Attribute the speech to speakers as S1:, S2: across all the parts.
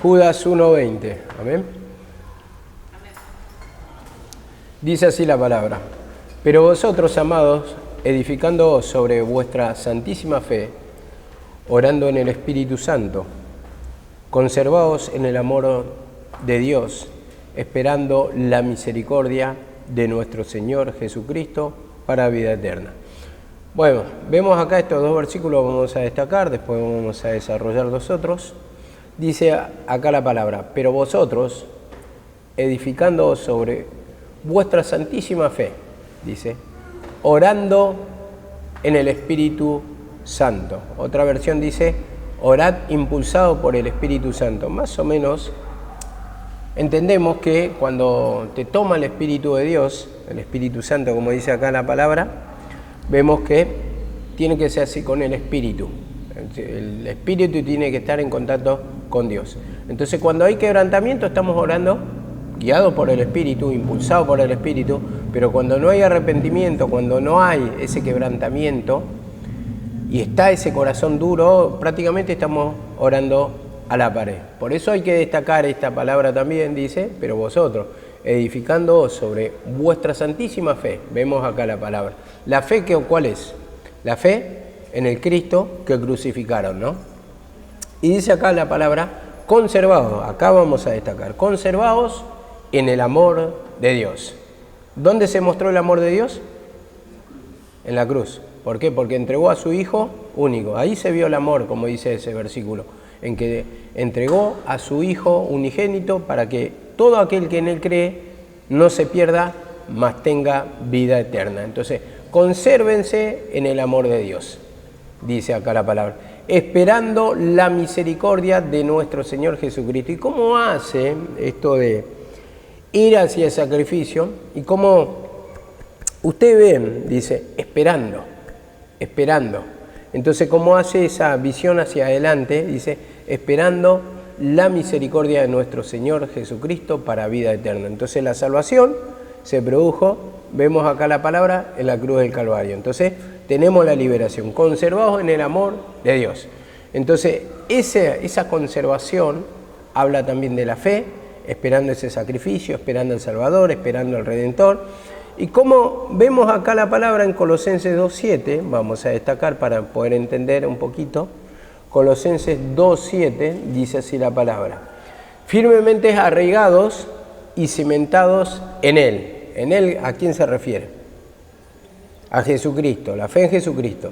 S1: Judas 1:20. Amén. Dice así la palabra. Pero vosotros, amados, edificándoos sobre vuestra santísima fe, orando en el Espíritu Santo, conservaos en el amor de Dios, esperando la misericordia de nuestro Señor Jesucristo para vida eterna. Bueno, vemos acá estos dos versículos, vamos a destacar, después vamos a desarrollar los otros. Dice acá la palabra, pero vosotros, edificándoos sobre vuestra santísima fe, dice, orando en el Espíritu Santo. Otra versión dice, orad impulsado por el Espíritu Santo. Más o menos entendemos que cuando te toma el Espíritu de Dios, el Espíritu Santo, como dice acá la palabra, vemos que tiene que ser así con el Espíritu. El Espíritu tiene que estar en contacto con Dios. Entonces, cuando hay quebrantamiento, estamos orando guiados por el Espíritu, impulsados por el Espíritu, pero cuando no hay arrepentimiento, cuando no hay ese quebrantamiento y está ese corazón duro, prácticamente estamos orando a la pared. Por eso hay que destacar esta palabra también, dice, pero vosotros, edificándoos sobre vuestra santísima fe. Vemos acá la palabra. ¿La fe cuál es? La fe en el Cristo que crucificaron, ¿no? Y dice acá la palabra, conservaos. Acá vamos a destacar, conservaos en el amor de Dios. ¿Dónde se mostró el amor de Dios? En la cruz. ¿Por qué? Porque entregó a su Hijo único. Ahí se vio el amor, como dice ese versículo, en que entregó a su Hijo unigénito para que todo aquel que en Él cree no se pierda, mas tenga vida eterna. Entonces, consérvense en el amor de Dios, dice acá la palabra, esperando la misericordia de nuestro Señor Jesucristo. ¿Y cómo hace esto de ir hacia el sacrificio? Y cómo usted ve, dice, esperando. Entonces, ¿cómo hace esa visión hacia adelante? Dice, esperando la misericordia de nuestro Señor Jesucristo para vida eterna. Entonces, la salvación se produjo, vemos acá la palabra, en la cruz del Calvario. Entonces, tenemos la liberación, conservados en el amor de Dios. Entonces, esa conservación habla también de la fe, esperando ese sacrificio, esperando al Salvador, esperando al Redentor. Y como vemos acá la palabra en Colosenses 2:7, vamos a destacar para poder entender un poquito, Colosenses 2:7 dice así la palabra, firmemente arraigados y cimentados en Él. ¿En Él a quién se refiere? A Jesucristo, la fe en Jesucristo,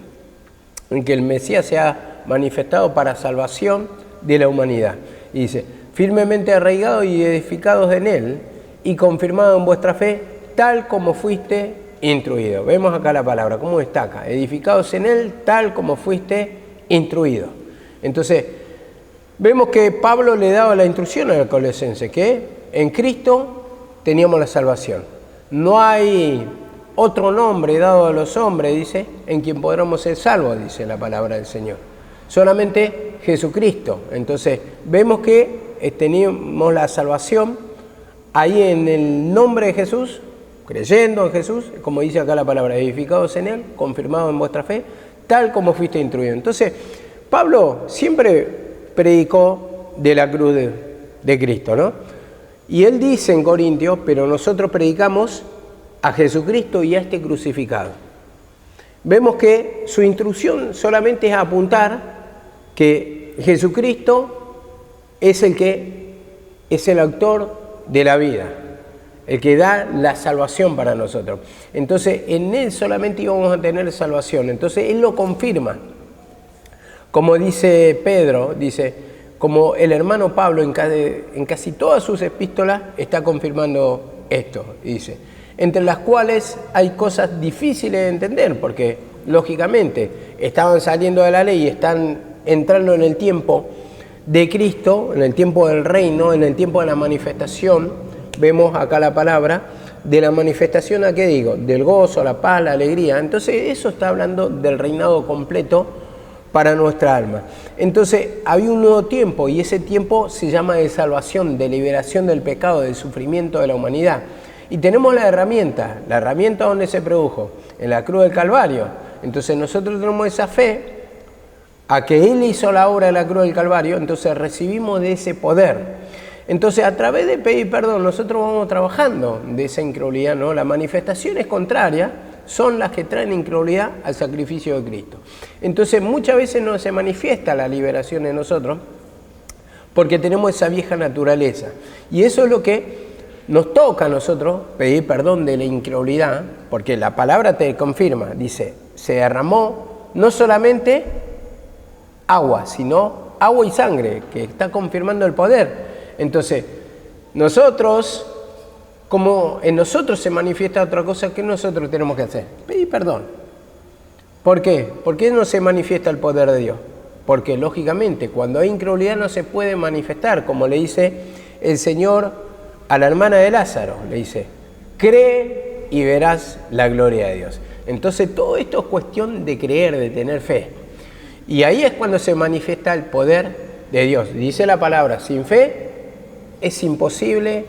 S1: en que el Mesías se ha manifestado para salvación de la humanidad. Y dice, firmemente arraigados y edificados en Él y confirmados en vuestra fe, tal como fuiste instruido. Vemos acá la palabra, cómo destaca, edificados en Él, tal como fuiste instruido. Entonces, vemos que Pablo le daba la instrucción a los colosenses, que en Cristo teníamos la salvación. No hay otro nombre dado a los hombres, dice, en quien podremos ser salvos, dice la palabra del Señor. Solamente Jesucristo. Entonces, vemos que tenemos la salvación ahí en el nombre de Jesús, creyendo en Jesús, como dice acá la palabra, edificados en Él, confirmados en vuestra fe, tal como fuiste instruido. Entonces, Pablo siempre predicó de la cruz de Cristo, ¿no? Y él dice en Corintios, pero nosotros predicamos a Jesucristo y a este crucificado. Vemos que su instrucción solamente es apuntar que Jesucristo es el autor de la vida, el que da la salvación para nosotros. Entonces, en Él solamente íbamos a tener salvación. Entonces, Él lo confirma. Como dice Pedro, dice, como el hermano Pablo en casi todas sus epístolas está confirmando esto, dice, entre las cuales hay cosas difíciles de entender, porque lógicamente estaban saliendo de la ley y están entrando en el tiempo de Cristo, en el tiempo del reino, en el tiempo de la manifestación. Vemos acá la palabra de la manifestación, ¿a qué digo? Del gozo, la paz, la alegría. Entonces eso está hablando del reinado completo para nuestra alma. Entonces había un nuevo tiempo y ese tiempo se llama de salvación, de liberación del pecado, del sufrimiento de la humanidad. Y tenemos la herramienta donde se produjo, en la cruz del Calvario. Entonces nosotros tenemos esa fe a que Él hizo la obra de la cruz del Calvario, entonces recibimos de ese poder. Entonces, a través de pedir perdón, nosotros vamos trabajando de esa incredulidad, ¿no? Las manifestaciones contrarias son las que traen incredulidad al sacrificio de Cristo. Entonces, muchas veces no se manifiesta la liberación en nosotros porque tenemos esa vieja naturaleza. Y eso es lo que nos toca a nosotros, pedir perdón de la incredulidad, porque la palabra te confirma, dice, se derramó no solamente agua, sino agua y sangre, que está confirmando el poder. Entonces, nosotros, como en nosotros se manifiesta otra cosa, ¿qué nosotros tenemos que hacer? Pedir perdón. ¿Por qué? ¿Por qué no se manifiesta el poder de Dios? Porque, lógicamente, cuando hay incredulidad no se puede manifestar, como le dice el Señor a la hermana de Lázaro, le dice, cree y verás la gloria de Dios. Entonces, todo esto es cuestión de creer, de tener fe. Y ahí es cuando se manifiesta el poder de Dios. Dice la palabra, sin fe es imposible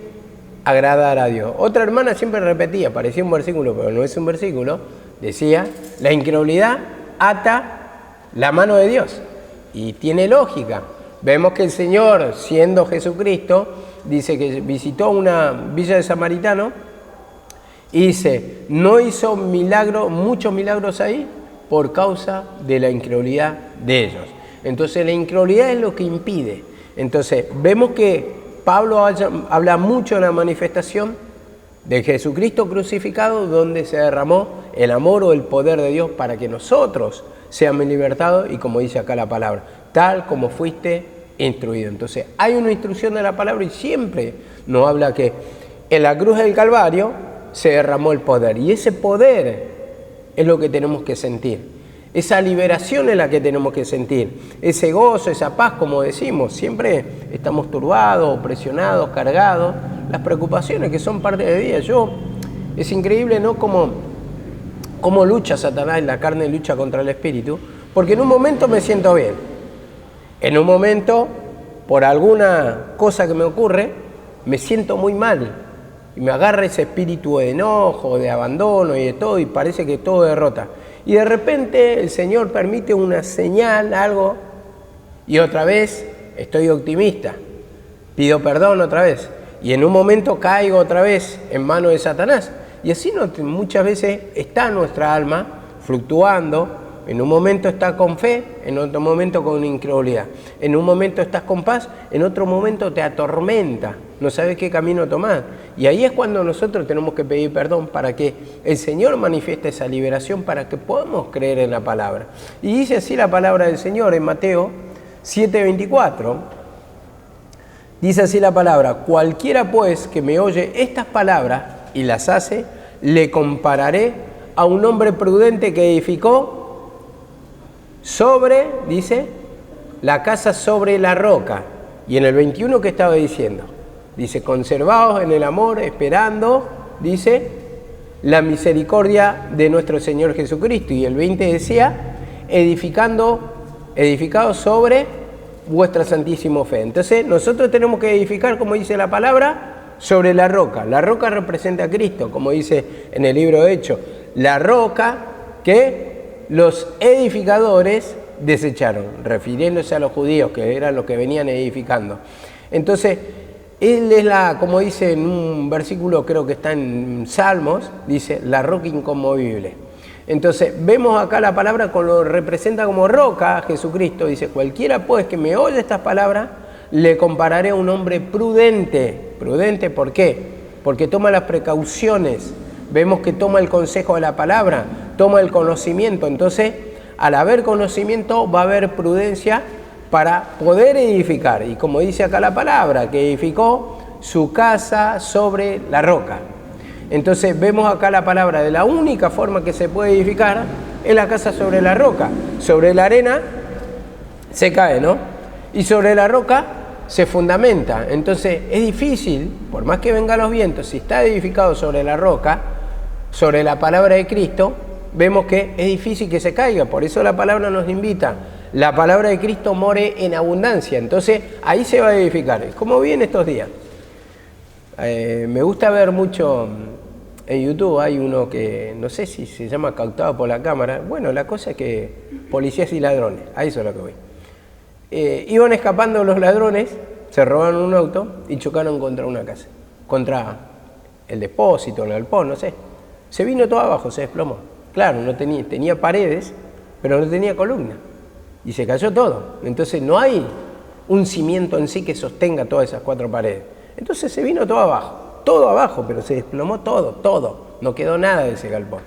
S1: agradar a Dios. Otra hermana siempre repetía, parecía un versículo, pero no es un versículo, decía, la incredulidad ata la mano de Dios. Y tiene lógica. Vemos que el Señor, siendo Jesucristo, dice que visitó una villa de Samaritano y dice, no hizo muchos milagros ahí por causa de la incredulidad de ellos. Entonces la incredulidad es lo que impide. Entonces vemos que Pablo habla mucho de la manifestación de Jesucristo crucificado, donde se derramó el amor o el poder de Dios para que nosotros seamos libertados y, como dice acá la palabra, tal como fuiste instruido. Entonces hay una instrucción de la palabra y siempre nos habla que en la cruz del Calvario se derramó el poder, y ese poder es lo que tenemos que sentir. Esa liberación es la que tenemos que sentir, ese gozo, esa paz, como decimos, siempre estamos turbados, presionados, cargados, las preocupaciones que son parte de vida. Es increíble, ¿no?, cómo lucha Satanás, la carne lucha contra el espíritu, porque en un momento me siento bien, en un momento, por alguna cosa que me ocurre, me siento muy mal, y me agarra ese espíritu de enojo, de abandono y de todo, y parece que todo derrota. Y de repente el Señor permite una señal, algo, y otra vez estoy optimista, pido perdón otra vez, y en un momento caigo otra vez en manos de Satanás. Y así muchas veces está nuestra alma fluctuando, en un momento estás con fe, en otro momento con incredulidad, en un momento estás con paz, en otro momento te atormenta, no sabes qué camino tomar. Y ahí es cuando nosotros tenemos que pedir perdón para que el Señor manifieste esa liberación, para que podamos creer en la palabra. Y dice así la palabra del Señor en Mateo 7:24, dice así la palabra, cualquiera pues que me oye estas palabras y las hace, le compararé a un hombre prudente que edificó sobre, dice, la casa sobre la roca. Y en el 21, ¿qué estaba diciendo? Dice, conservaos en el amor, esperando, dice, la misericordia de nuestro Señor Jesucristo. Y el 20 decía, edificados sobre vuestra santísima fe. Entonces, nosotros tenemos que edificar, como dice la palabra, sobre la roca. La roca representa a Cristo, como dice en el libro de Hechos. La roca que los edificadores desecharon, refiriéndose a los judíos, que eran los que venían edificando. Entonces, Él es como dice en un versículo, creo que está en Salmos, dice, la roca inconmovible. Entonces, vemos acá la palabra, lo representa como roca a Jesucristo. Dice, cualquiera pues que me oye estas palabras, le compararé a un hombre prudente. ¿Prudente por qué? Porque toma las precauciones. Vemos que toma el consejo de la palabra, toma el conocimiento. Entonces, al haber conocimiento va a haber prudencia para poder edificar. Y como dice acá la palabra, que edificó su casa sobre la roca. Entonces, vemos acá la palabra de la única forma que se puede edificar es la casa sobre la roca. Sobre la arena se cae, ¿no? Y sobre la roca se fundamenta. Entonces, es difícil, por más que vengan los vientos, si está edificado sobre la roca, sobre la palabra de Cristo, vemos que es difícil que se caiga. Por eso la palabra nos invita, la palabra de Cristo more en abundancia. Entonces ahí se va a edificar. Es como vi en estos días. Me gusta ver mucho en YouTube hay uno que no sé si se llama Captado por la Cámara. Bueno, la cosa es que policías y ladrones, a eso es lo que voy. Iban escapando los ladrones, se robaron un auto y chocaron contra una casa, contra el depósito, el galpón, no sé. Se vino todo abajo, se desplomó. Claro, no tenía paredes, pero no tenía columna. Y se cayó todo. Entonces no hay un cimiento en sí que sostenga todas esas 4 paredes. Entonces se vino todo abajo, pero se desplomó todo. No quedó nada de ese galpón.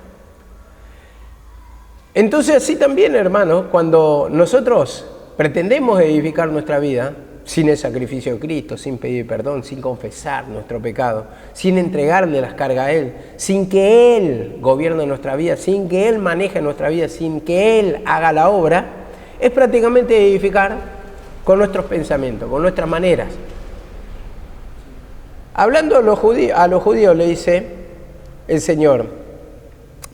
S1: Entonces así también, hermanos, cuando nosotros pretendemos edificar nuestra vida sin el sacrificio de Cristo, sin pedir perdón, sin confesar nuestro pecado, sin entregarle las cargas a Él, sin que Él gobierne nuestra vida, sin que Él maneje nuestra vida, sin que Él haga la obra, es prácticamente edificar con nuestros pensamientos, con nuestras maneras. Hablando a los judíos le dice el Señor,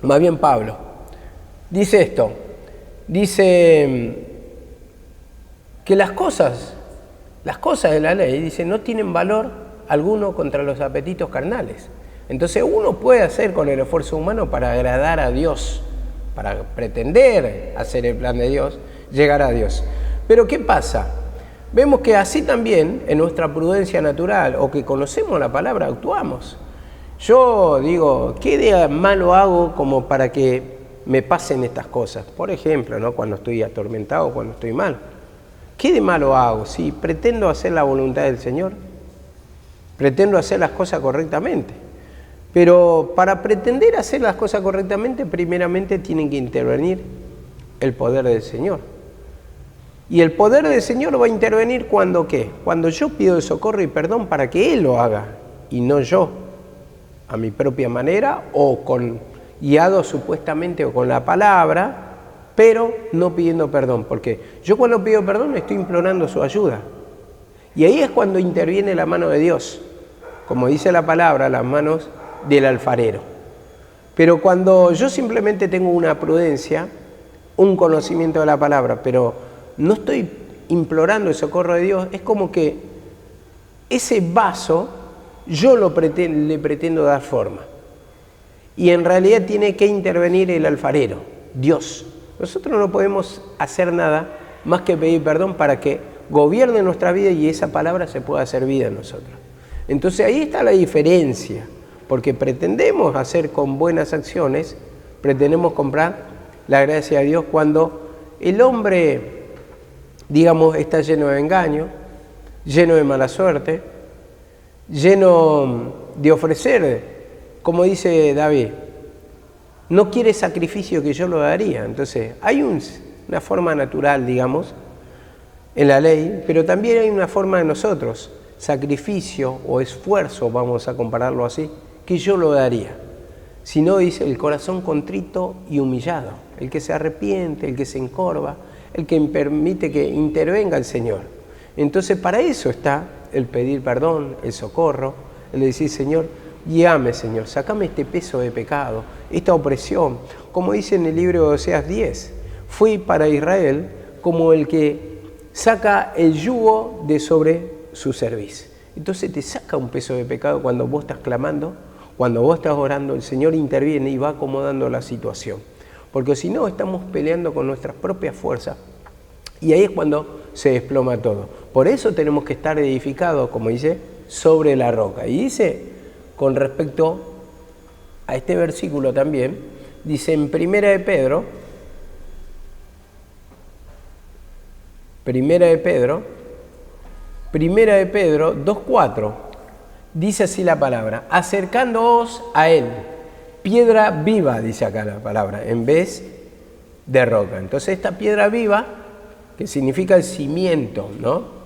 S1: más bien Pablo, dice esto, dice que las cosas de la ley, dice, no tienen valor alguno contra los apetitos carnales. Entonces uno puede hacer con el esfuerzo humano para agradar a Dios, para pretender hacer el plan de Dios, llegar a Dios. Pero ¿qué pasa? Vemos que así también en nuestra prudencia natural o que conocemos la palabra actuamos. Yo digo, ¿qué de malo hago como para que me pasen estas cosas? Por ejemplo, ¿no? Cuando estoy atormentado, cuando estoy mal. ¿Qué de malo hago? Si pretendo hacer la voluntad del Señor, pretendo hacer las cosas correctamente. Pero para pretender hacer las cosas correctamente, primeramente tienen que intervenir el poder del Señor. Y el poder del Señor va a intervenir cuando ¿qué? Cuando yo pido el socorro y perdón para que Él lo haga, y no yo, a mi propia manera, o guiado supuestamente o con la palabra, pero no pidiendo perdón, porque yo cuando pido perdón estoy implorando su ayuda. Y ahí es cuando interviene la mano de Dios, como dice la palabra, las manos del alfarero. Pero cuando yo simplemente tengo una prudencia, un conocimiento de la palabra, pero no estoy implorando el socorro de Dios, es como que ese vaso yo le pretendo dar forma. Y en realidad tiene que intervenir el alfarero, Dios. Nosotros no podemos hacer nada más que pedir perdón para que gobierne nuestra vida y esa palabra se pueda hacer vida en nosotros. Entonces ahí está la diferencia, porque pretendemos hacer con buenas acciones, pretendemos comprar la gracia de Dios cuando el hombre, digamos, está lleno de engaño, lleno de mala suerte, lleno de ofrecer, como dice David, no quiere sacrificio que yo lo daría. Entonces, hay una forma natural, digamos, en la ley, pero también hay una forma de nosotros, sacrificio o esfuerzo, vamos a compararlo así, que yo lo daría. Si no, dice, el corazón contrito y humillado, el que se arrepiente, el que se encorva, el que permite que intervenga el Señor. Entonces, para eso está el pedir perdón, el socorro, el decir, Señor, guíame, Señor, sácame este peso de pecado, esta opresión. Como dice en el libro de Oseas 10, fui para Israel como el que saca el yugo de sobre su cerviz. Entonces te saca un peso de pecado cuando vos estás clamando, cuando vos estás orando, el Señor interviene y va acomodando la situación. Porque si no, estamos peleando con nuestras propias fuerzas. Y ahí es cuando se desploma todo. Por eso tenemos que estar edificados, como dice, sobre la roca. Y dice, con respecto a este versículo también, dice en Primera de Pedro 2:4, dice así la palabra, acercándoos a Él, piedra viva, dice acá la palabra, en vez de roca. Entonces esta piedra viva, que significa el cimiento, ¿no?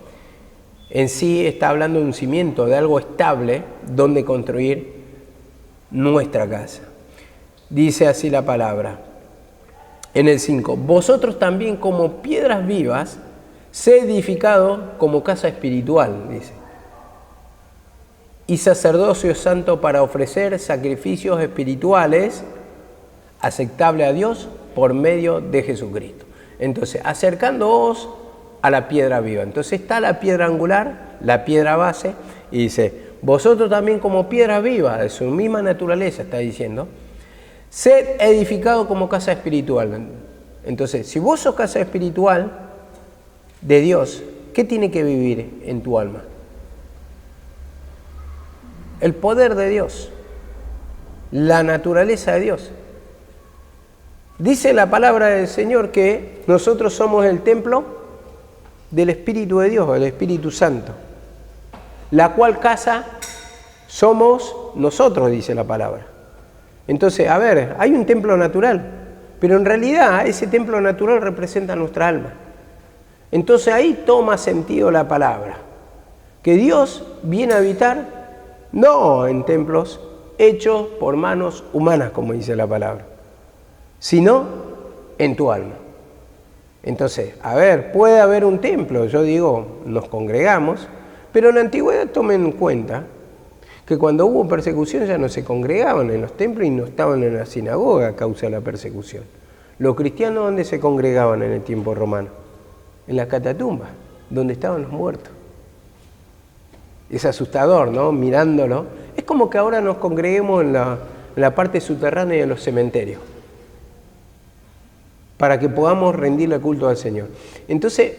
S1: En sí está hablando de un cimiento, de algo estable, donde construir nuestra casa. Dice así la palabra, en el 5, vosotros también como piedras vivas, sed edificados como casa espiritual, dice, y sacerdocio santo para ofrecer sacrificios espirituales aceptables a Dios por medio de Jesucristo. Entonces, acercándoos a la piedra viva. Entonces está la piedra angular, la piedra base, y dice, vosotros también como piedras vivas, de su misma naturaleza está diciendo, sed edificado como casa espiritual. Entonces, si vos sos casa espiritual de Dios, ¿qué tiene que vivir en tu alma? El poder de Dios, la naturaleza de Dios. Dice la palabra del Señor que nosotros somos el templo del Espíritu de Dios, el Espíritu Santo, la cual casa somos nosotros, dice la palabra. Entonces, a ver, hay un templo natural, pero en realidad ese templo natural representa nuestra alma. Entonces ahí toma sentido la palabra, que Dios viene a habitar no en templos hechos por manos humanas, como dice la palabra, sino en tu alma. Entonces, a ver, puede haber un templo, yo digo, nos congregamos, pero en la antigüedad tomen en cuenta que cuando hubo persecución ya no se congregaban en los templos y no estaban en la sinagoga a causa de la persecución. Los cristianos, ¿dónde se congregaban en el tiempo romano? En la catatumba, donde estaban los muertos. Es asustador, ¿no? Mirándolo. Es como que ahora nos congreguemos en la parte subterránea de los cementerios, para que podamos rendirle culto al Señor. Entonces,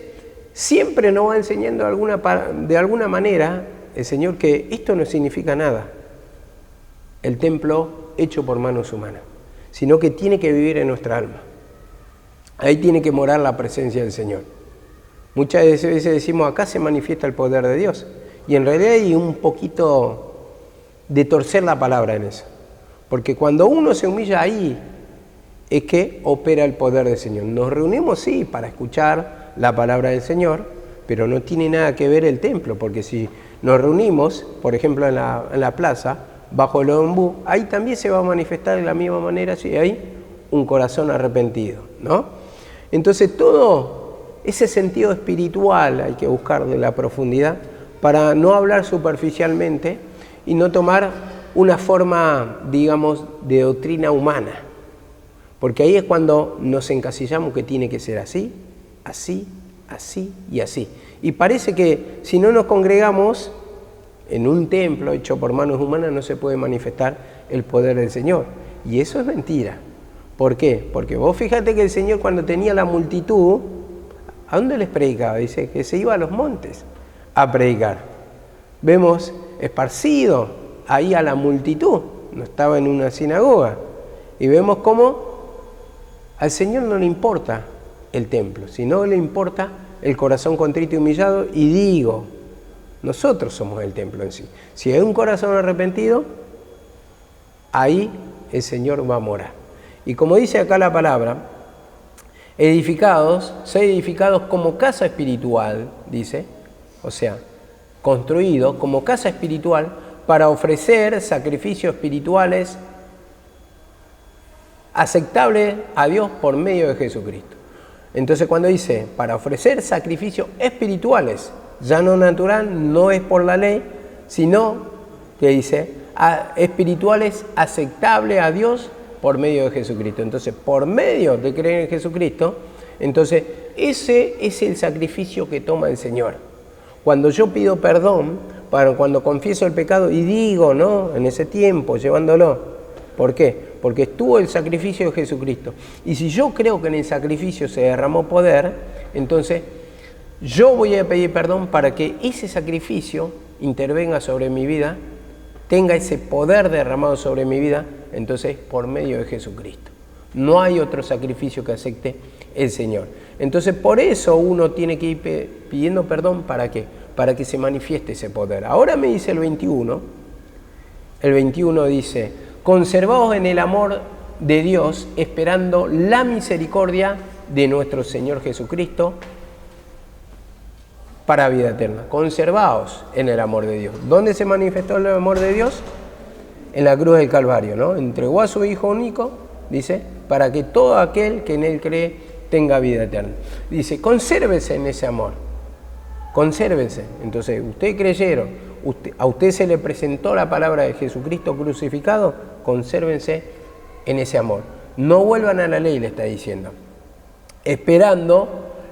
S1: siempre nos va enseñando de alguna manera el Señor que esto no significa nada, el templo hecho por manos humanas, sino que tiene que vivir en nuestra alma. Ahí tiene que morar la presencia del Señor. Muchas veces decimos, acá se manifiesta el poder de Dios, y en realidad hay un poquito de torcer la palabra en eso, porque cuando uno se humilla ahí, es que opera el poder del Señor. Nos reunimos, sí, para escuchar la palabra del Señor, pero no tiene nada que ver el templo, porque si nos reunimos, por ejemplo, en la plaza, bajo el ombú, ahí también se va a manifestar de la misma manera si hay un corazón arrepentido, ¿no? Entonces, todo ese sentido espiritual hay que buscar de la profundidad para no hablar superficialmente y no tomar una forma, digamos, de doctrina humana. Porque ahí es cuando nos encasillamos que tiene que ser así, así, así y así. Y parece que si no nos congregamos en un templo hecho por manos humanas no se puede manifestar el poder del Señor. Y eso es mentira. ¿Por qué? Porque vos fíjate que el Señor cuando tenía la multitud, ¿a dónde les predicaba? Dice que se iba a los montes a predicar. Vemos esparcido ahí a la multitud, no estaba en una sinagoga. Y vemos cómo al Señor no le importa el templo, sino le importa el corazón contrito y humillado. Y digo, nosotros somos el templo en sí. Si hay un corazón arrepentido, ahí el Señor va a morar. Y como dice acá la palabra, edificados, ser edificados como casa espiritual, dice, o sea, construidos como casa espiritual para ofrecer sacrificios espirituales aceptable a Dios por medio de Jesucristo. Entonces cuando dice para ofrecer sacrificios espirituales, ya no natural, no es por la ley, sino que dice espirituales aceptables a Dios por medio de Jesucristo. Entonces por medio de creer en Jesucristo, entonces ese es el sacrificio que toma el Señor. Cuando yo pido perdón, cuando confieso el pecado y digo, ¿no? En ese tiempo, llevándolo. ¿Por qué? Porque estuvo el sacrificio de Jesucristo. Y si yo creo que en el sacrificio se derramó poder, entonces yo voy a pedir perdón para que ese sacrificio intervenga sobre mi vida, tenga ese poder derramado sobre mi vida, entonces por medio de Jesucristo. No hay otro sacrificio que acepte el Señor. Entonces por eso uno tiene que ir pidiendo perdón, ¿para qué? Para que se manifieste ese poder. Ahora me dice el 21 dice, conservaos en el amor de Dios, esperando la misericordia de nuestro Señor Jesucristo para vida eterna. Conservaos en el amor de Dios. ¿Dónde se manifestó el amor de Dios? En la cruz del Calvario, ¿no? Entregó a su Hijo único, dice, para que todo aquel que en Él cree tenga vida eterna. Dice, consérvese en ese amor. Consérvese. Entonces, ustedes creyeron, a usted se le presentó la palabra de Jesucristo crucificado, consérvense en ese amor. No vuelvan a la ley, le está diciendo. Esperando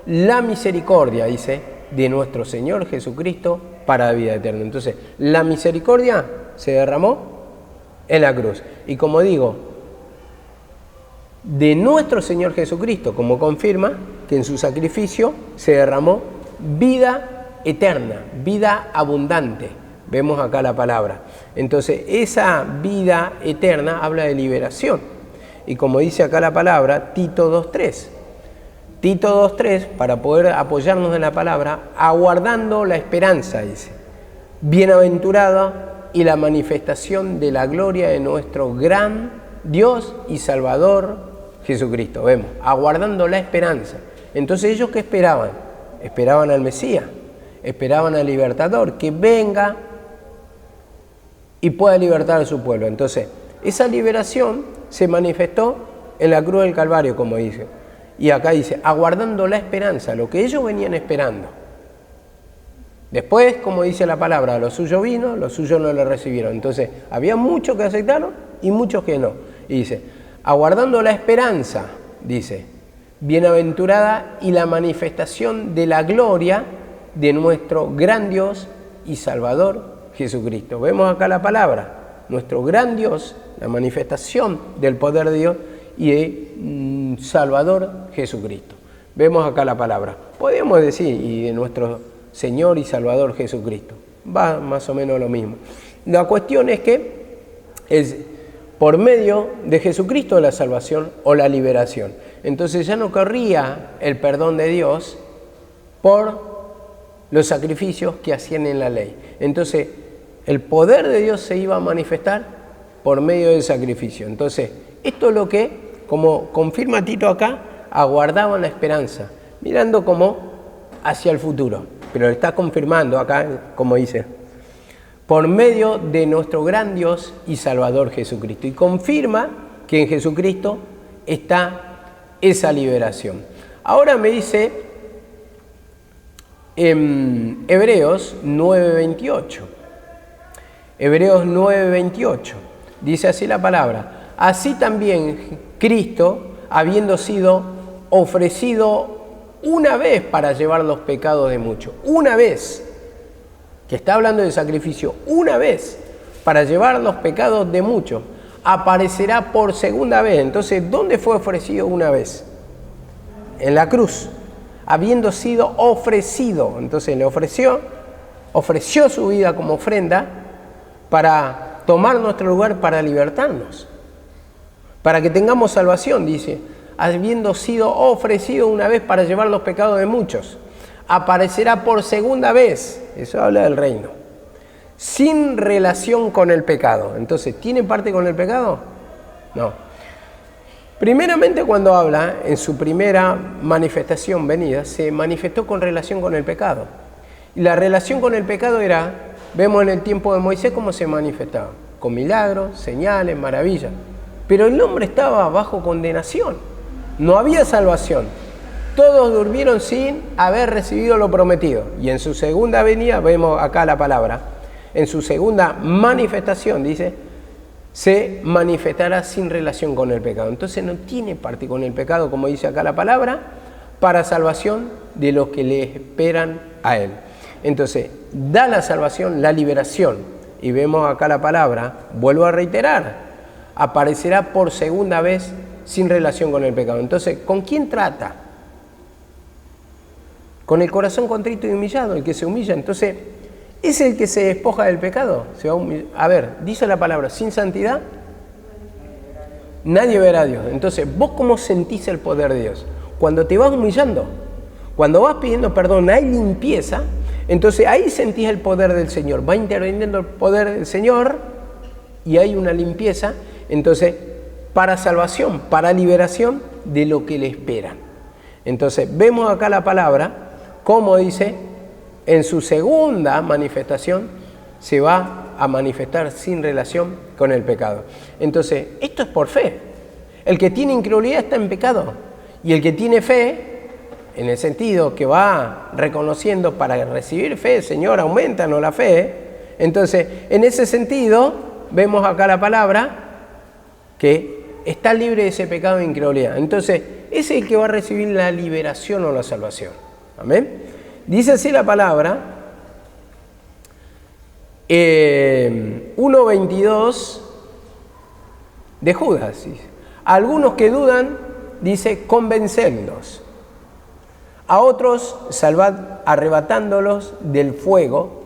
S1: la misericordia, dice, de nuestro Señor Jesucristo para vida eterna. Entonces, la misericordia se derramó en la cruz. Y como digo, de nuestro Señor Jesucristo, como confirma que en su sacrificio se derramó vida eterna, vida abundante. Vemos acá la palabra. Entonces, esa vida eterna habla de liberación. Y como dice acá la palabra, Tito 2.3. Tito 2.3, para poder apoyarnos en la palabra, aguardando la esperanza, dice. Bienaventurada y la manifestación de la gloria de nuestro gran Dios y Salvador Jesucristo. Vemos, aguardando la esperanza. Entonces, ¿ellos qué esperaban? Esperaban al Mesías, esperaban al libertador, que venga y pueda libertar a su pueblo. Entonces, esa liberación se manifestó en la cruz del Calvario, como dice. Y acá dice, aguardando la esperanza, lo que ellos venían esperando. Después, como dice la palabra, lo suyo vino, los suyos no lo recibieron. Entonces, había muchos que aceptaron y muchos que no. Y dice, aguardando la esperanza, dice, bienaventurada y la manifestación de la gloria de nuestro gran Dios y Salvador Jesucristo. Vemos acá la palabra, nuestro gran Dios, la manifestación del poder de Dios y de Salvador Jesucristo. Vemos acá la palabra. Podríamos decir, y de nuestro Señor y Salvador Jesucristo. Va más o menos lo mismo. La cuestión es que es por medio de Jesucristo la salvación o la liberación. Entonces ya no corría el perdón de Dios por los sacrificios que hacían en la ley. Entonces el poder de Dios se iba a manifestar por medio del sacrificio. Entonces esto es lo que, como confirma Tito acá, aguardaban la esperanza, mirando como hacia el futuro. Pero está confirmando acá, como dice, por medio de nuestro gran Dios y Salvador Jesucristo. Y confirma que en Jesucristo está esa liberación. Ahora me dice en Hebreos 9:28. Hebreos 9:28. Dice así la palabra. Así también Cristo, habiendo sido ofrecido una vez para llevar los pecados de muchos. Una vez. Que está hablando de sacrificio, una vez para llevar los pecados de muchos, aparecerá por segunda vez. Entonces, ¿dónde fue ofrecido una vez? En la cruz, habiendo sido ofrecido. Entonces le ofreció su vida como ofrenda para tomar nuestro lugar, para libertarnos, para que tengamos salvación, dice, habiendo sido ofrecido una vez para llevar los pecados de muchos. Aparecerá por segunda vez, eso habla del reino, sin relación con el pecado. Entonces, ¿tiene parte con el pecado? No. Primeramente, cuando habla, en su primera manifestación venida, se manifestó con relación con el pecado. Y la relación con el pecado era, vemos en el tiempo de Moisés cómo se manifestaba, con milagros, señales, maravillas. Pero el hombre estaba bajo condenación, no había salvación. Todos durmieron sin haber recibido lo prometido. Y en su segunda venida, vemos acá la palabra, en su segunda manifestación, dice, se manifestará sin relación con el pecado. Entonces no tiene parte con el pecado, como dice acá la palabra, para salvación de los que le esperan a Él. Entonces, da la salvación, la liberación. Y vemos acá la palabra, vuelvo a reiterar, aparecerá por segunda vez sin relación con el pecado. Entonces, ¿con quién trata? Con el corazón contrito y humillado, el que se humilla. Entonces, ¿es el que se despoja del pecado? Se va a humillar. A ver, dice la palabra, sin santidad, nadie verá a Dios. Entonces, ¿vos cómo sentís el poder de Dios? Cuando te vas humillando, cuando vas pidiendo perdón, hay limpieza, entonces ahí sentís el poder del Señor. Va interviniendo el poder del Señor y hay una limpieza, entonces, para salvación, para liberación de lo que le esperan. Entonces, vemos acá la palabra, como dice, en su segunda manifestación se va a manifestar sin relación con el pecado. Entonces, esto es por fe. El que tiene incredulidad está en pecado. Y el que tiene fe, en el sentido que va reconociendo para recibir fe, Señor, aumentanos la fe. Entonces, en ese sentido, vemos acá la palabra que está libre de ese pecado de incredulidad. Entonces, es el que va a recibir la liberación o la salvación. Amén. Dice así la palabra 1:22 de Judas. Dice, algunos que dudan, dice, convencerlos. A otros salvad arrebatándolos del fuego,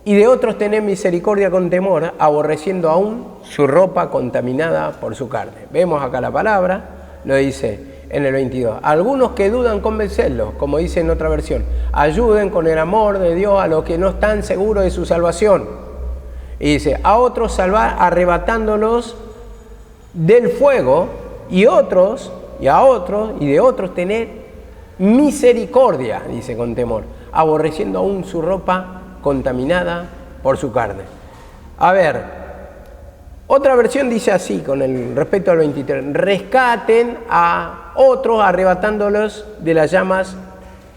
S1: y de otros tened misericordia con temor, aborreciendo aún su ropa contaminada por su carne. Vemos acá la palabra, lo dice en el 22. Algunos que dudan, convencerlos, como dice en otra versión. Ayuden con el amor de Dios a los que no están seguros de su salvación. Y dice, a otros salvar arrebatándolos del fuego, y a otros, y de otros tener misericordia, dice con temor, aborreciendo aún su ropa contaminada por su carne. A ver, otra versión dice así, con el respecto al 23, rescaten a otros arrebatándolos de las llamas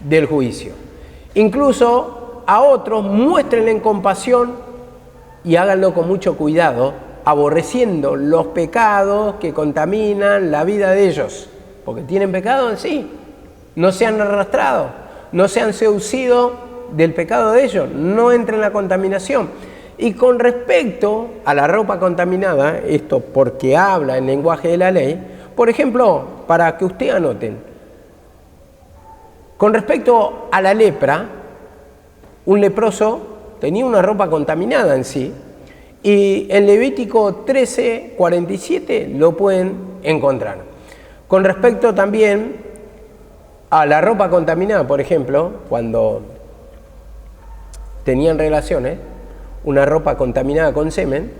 S1: del juicio. Incluso a otros muéstrenle compasión y háganlo con mucho cuidado, aborreciendo los pecados que contaminan la vida de ellos, porque tienen pecado en sí, no se han arrastrado, no se han seducido del pecado de ellos, no entren en la contaminación. Y con respecto a la ropa contaminada, esto porque habla en lenguaje de la ley, por ejemplo, para que ustedes anoten, con respecto a la lepra, un leproso tenía una ropa contaminada en sí, y en Levítico 13:47 lo pueden encontrar. Con respecto también a la ropa contaminada, por ejemplo, cuando tenían relaciones, una ropa contaminada con semen,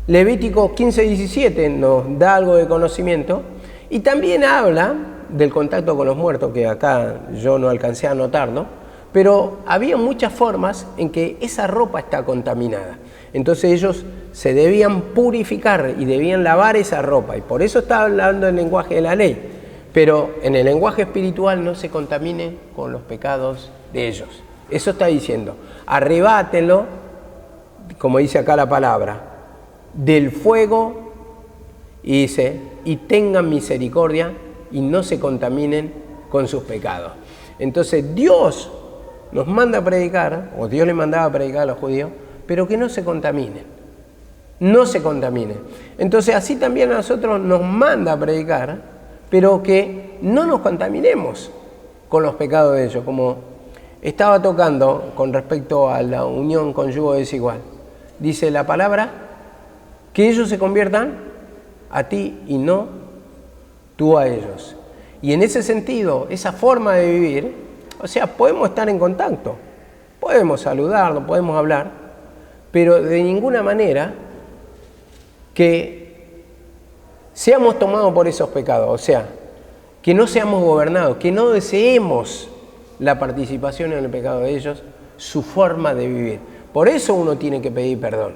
S1: Levítico 15:17 nos da algo de conocimiento, y también habla del contacto con los muertos, que acá yo no alcancé a anotarlo, pero había muchas formas en que esa ropa está contaminada. Entonces ellos se debían purificar y debían lavar esa ropa, y por eso está hablando el lenguaje de la ley, pero en el lenguaje espiritual no se contamine con los pecados de ellos. Eso está diciendo, arrebátelo, como dice acá la palabra, del fuego, y dice, y tengan misericordia y no se contaminen con sus pecados. Entonces Dios nos manda a predicar, o Dios le mandaba a predicar a los judíos, pero que no se contaminen, no se contaminen. Entonces así también a nosotros nos manda a predicar, pero que no nos contaminemos con los pecados de ellos, como estaba tocando con respecto a la unión conyugal desigual. Dice la palabra, que ellos se conviertan a ti y no tú a ellos. Y en ese sentido, esa forma de vivir, o sea, podemos estar en contacto, podemos saludarnos, podemos hablar, pero de ninguna manera que seamos tomados por esos pecados, o sea, que no seamos gobernados, que no deseemos la participación en el pecado de ellos, su forma de vivir. Por eso uno tiene que pedir perdón,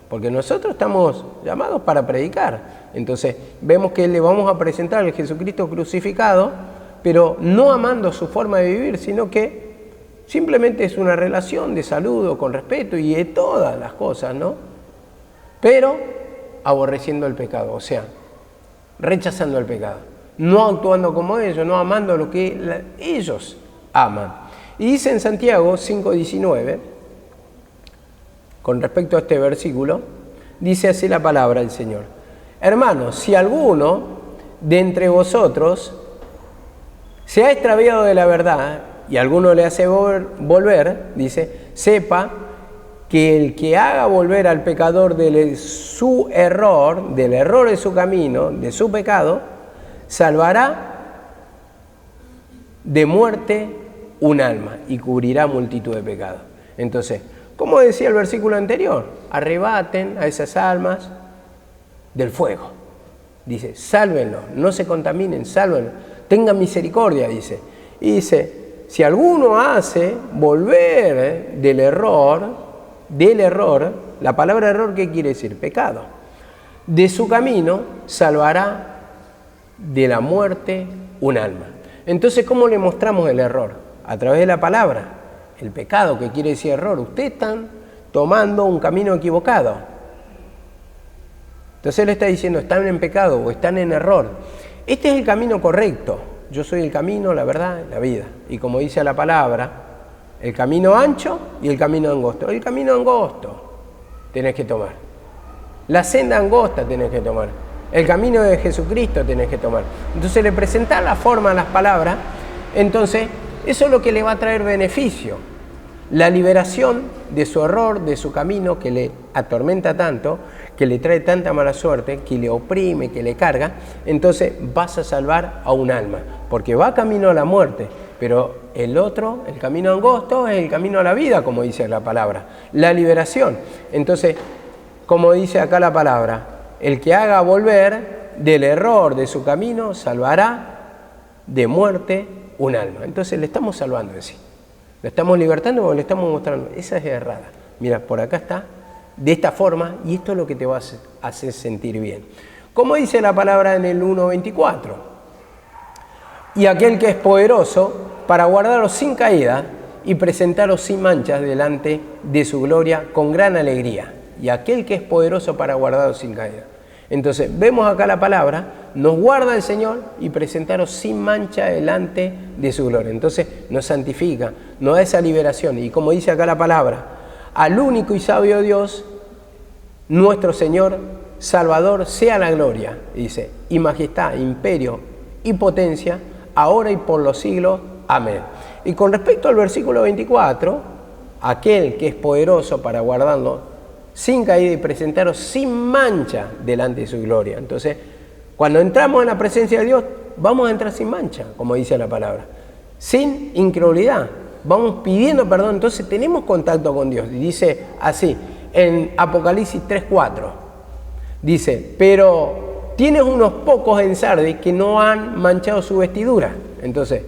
S1: porque nosotros estamos llamados para predicar. Entonces vemos que le vamos a presentar al Jesucristo crucificado, pero no amando su forma de vivir, sino que simplemente es una relación de saludo, con respeto y de todas las cosas, ¿no? Pero aborreciendo el pecado, o sea, rechazando el pecado, no actuando como ellos, no amando lo que ellos aman. Y dice en Santiago 5:19, con respecto a este versículo, dice así la palabra del Señor: hermanos, si alguno de entre vosotros se ha extraviado de la verdad y alguno le hace volver, dice, sepa que el que haga volver al pecador de su error, del error de su camino, de su pecado, salvará de muerte un alma y cubrirá multitud de pecados. Entonces, como decía el versículo anterior, arrebaten a esas almas del fuego. Dice, sálvenlos, no se contaminen, sálvenlos, tengan misericordia, dice. Y dice, si alguno hace volver del error, la palabra error, ¿qué quiere decir? Pecado. De su camino, salvará de la muerte un alma. Entonces, ¿cómo le mostramos el error? A través de la palabra. El pecado, que quiere decir error. Ustedes están tomando un camino equivocado. Entonces él está diciendo, están en pecado o están en error. Este es el camino correcto. Yo soy el camino, la verdad, la vida. Y como dice la palabra, el camino ancho y el camino angosto. El camino angosto, tenés que tomar. La senda angosta tenés que tomar. El camino de Jesucristo tenés que tomar. Entonces le presentás la forma, las palabras, entonces eso es lo que le va a traer beneficio. La liberación de su error, de su camino que le atormenta tanto, que le trae tanta mala suerte, que le oprime, que le carga, entonces vas a salvar a un alma, porque va camino a la muerte, pero el otro, el camino angosto, es el camino a la vida, como dice la palabra, la liberación. Entonces, como dice acá la palabra, el que haga volver del error de su camino, salvará de muerte un alma. Entonces le estamos salvando en sí. Le estamos libertando o le estamos mostrando. Esa es errada. Mira, por acá está, de esta forma, y esto es lo que te va a hacer sentir bien. Como dice la palabra en el 1:24. Y aquel que es poderoso para guardaros sin caída y presentaros sin manchas delante de su gloria con gran alegría. Y aquel que es poderoso para guardaros sin caída. Entonces, vemos acá la palabra, nos guarda el Señor y presentaros sin mancha delante de su gloria. Entonces, nos santifica, nos da esa liberación. Y como dice acá la palabra, al único y sabio Dios, nuestro Señor, Salvador, sea la gloria, dice, y majestad, imperio y potencia, ahora y por los siglos. Amén. Y con respecto al versículo 24, aquel que es poderoso para guardarlo sin caída y presentaros sin mancha delante de su gloria. Entonces, cuando entramos en la presencia de Dios, vamos a entrar sin mancha, como dice la palabra, sin incredulidad, vamos pidiendo perdón. Entonces tenemos contacto con Dios. Y dice así, en Apocalipsis 3:4, dice, pero tienes unos pocos en Sardis que no han manchado su vestidura. Entonces,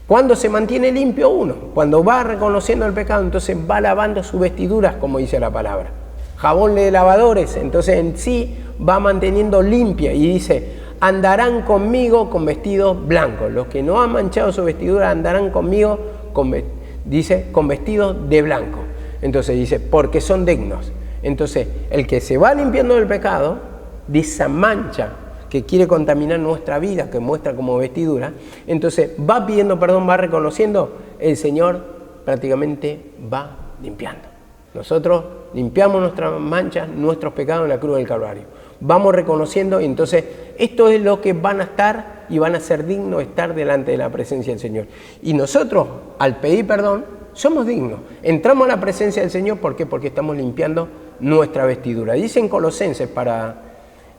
S1: cuando se mantiene limpio uno, cuando va reconociendo el pecado, entonces va lavando sus vestiduras, como dice la palabra. Jabón de lavadores, entonces en sí va manteniendo limpia y dice, andarán conmigo con vestidos blancos. Los que no han manchado su vestidura andarán conmigo con vestidos de blanco. Entonces dice, porque son dignos. Entonces, el que se va limpiando del pecado, de esa mancha que quiere contaminar nuestra vida, que muestra como vestidura, entonces va pidiendo perdón, va reconociendo, el Señor prácticamente va limpiando. Nosotros limpiamos nuestras manchas, nuestros pecados en la cruz del Calvario. Vamos reconociendo y entonces esto es lo que van a estar y van a ser dignos de estar delante de la presencia del Señor. Y nosotros, al pedir perdón, somos dignos. Entramos a la presencia del Señor, ¿por qué? Porque estamos limpiando nuestra vestidura. Dice en Colosenses, para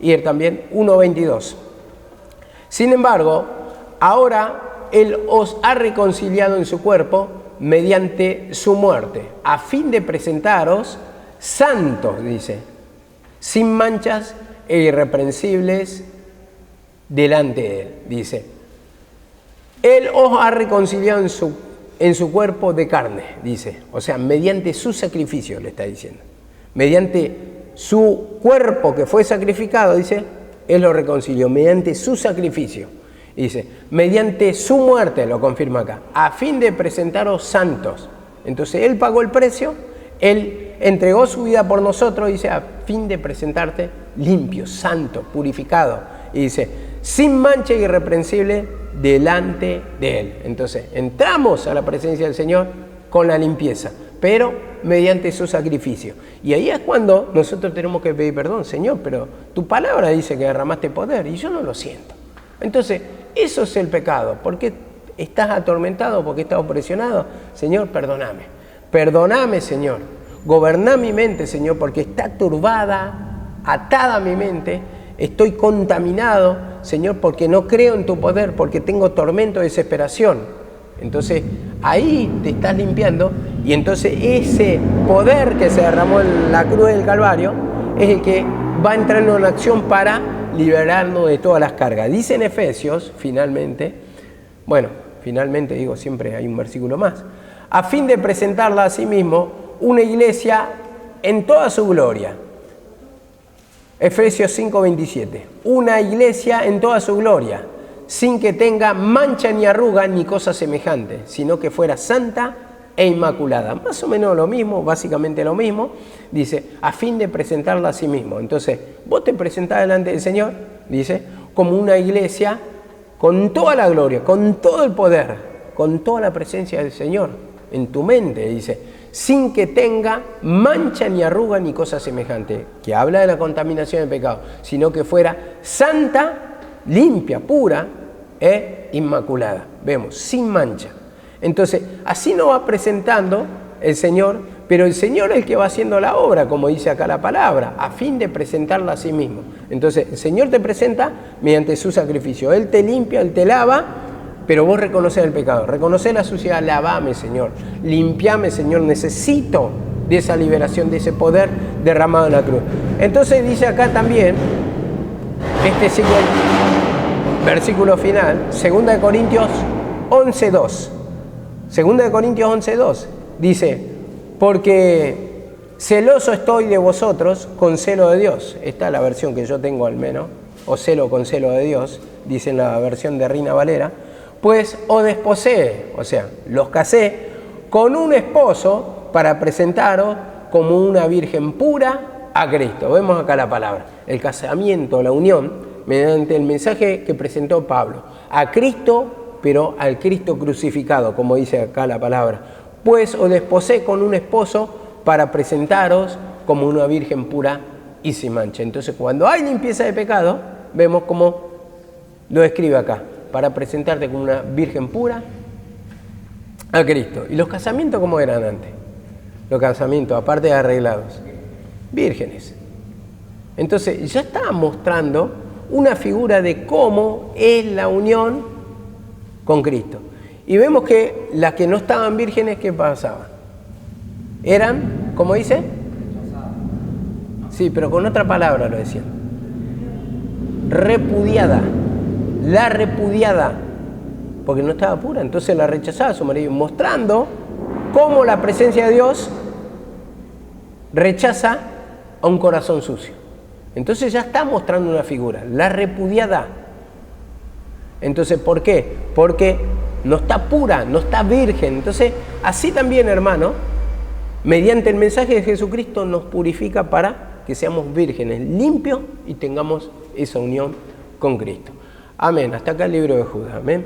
S1: ir también, 1:22. Sin embargo, ahora Él os ha reconciliado en su cuerpo mediante su muerte, a fin de presentaros santos, dice, sin manchas e irreprensibles delante de Él. Dice, Él os ha reconciliado en su cuerpo de carne, dice, o sea, mediante su sacrificio, le está diciendo, mediante su cuerpo que fue sacrificado, dice, Él lo reconcilió, mediante su sacrificio. Dice, mediante su muerte, lo confirma acá, a fin de presentaros santos. Entonces, Él pagó el precio, Él entregó su vida por nosotros, dice, a fin de presentarte limpio, santo, purificado. Y dice, sin mancha y irreprensible delante de Él. Entonces, entramos a la presencia del Señor con la limpieza, pero mediante su sacrificio. Y ahí es cuando nosotros tenemos que pedir perdón. Señor, pero tu palabra dice que derramaste poder y yo no lo siento. Entonces, eso es el pecado. ¿Por qué estás atormentado? ¿Por qué estás opresionado? Señor, perdóname. Perdóname, Señor. Goberná mi mente, Señor, porque está turbada, atada mi mente. Estoy contaminado, Señor, porque no creo en tu poder, porque tengo tormento, desesperación. Entonces, ahí te estás limpiando y entonces ese poder que se derramó en la cruz del Calvario es el que va entrando en acción para liberarnos de todas las cargas. Dice en Efesios, finalmente, digo, siempre hay un versículo más, a fin de presentarla a sí mismo una iglesia en toda su gloria. Efesios 5:27, una iglesia en toda su gloria, sin que tenga mancha ni arruga ni cosa semejante, sino que fuera santa e inmaculada. Más o menos lo mismo, básicamente lo mismo, dice, a fin de presentarla a sí mismo. Entonces, vos te presentás delante del Señor, dice, como una iglesia con toda la gloria, con todo el poder, con toda la presencia del Señor. en tu mente, dice, sin que tenga mancha ni arruga ni cosa semejante, que habla de la contaminación del pecado, sino que fuera santa, limpia, pura e inmaculada. Vemos, sin mancha. Entonces, así nos va presentando el Señor, pero el Señor es el que va haciendo la obra, como dice acá la palabra, a fin de presentarla a sí mismo. Entonces, el Señor te presenta mediante su sacrificio. Él te limpia, Él te lava, pero vos reconoces el pecado, reconoces la suciedad. Lavame, Señor, limpiame, Señor, necesito de esa liberación, de ese poder derramado en la cruz. Entonces dice acá también, sigue el versículo final, 2 Corintios 11:2. 2 Corintios 11:2 dice, porque celoso estoy de vosotros con celo de Dios. Esta es la versión que yo tengo al menos, o celo con celo de Dios, dice en la versión de Reina Valera. Pues os desposé, o sea, los casé con un esposo para presentaros como una virgen pura a Cristo. Vemos acá la palabra, el casamiento, la unión, mediante el mensaje que presentó Pablo, a Cristo, pero al Cristo crucificado, como dice acá la palabra. Pues os desposé con un esposo para presentaros como una virgen pura y sin mancha. Entonces, cuando hay limpieza de pecado, vemos cómo lo describe acá, para presentarte como una virgen pura a Cristo. ¿Y los casamientos cómo eran antes? Los casamientos, aparte de arreglados, vírgenes. Entonces, ya está mostrando una figura de cómo es la unión con Cristo. Y vemos que las que no estaban vírgenes, ¿qué pasaba? Eran, ¿cómo dice? Sí, pero con otra palabra lo decían. Repudiada. La repudiada, porque no estaba pura, entonces la rechazaba a su marido, mostrando cómo la presencia de Dios rechaza a un corazón sucio. Entonces ya está mostrando una figura, la repudiada. Entonces, ¿por qué? Porque no está pura, no está virgen. Entonces, así también, hermano, mediante el mensaje de Jesucristo nos purifica para que seamos vírgenes, limpios y tengamos esa unión con Cristo. Amén. Hasta acá el libro de Judas. Amén.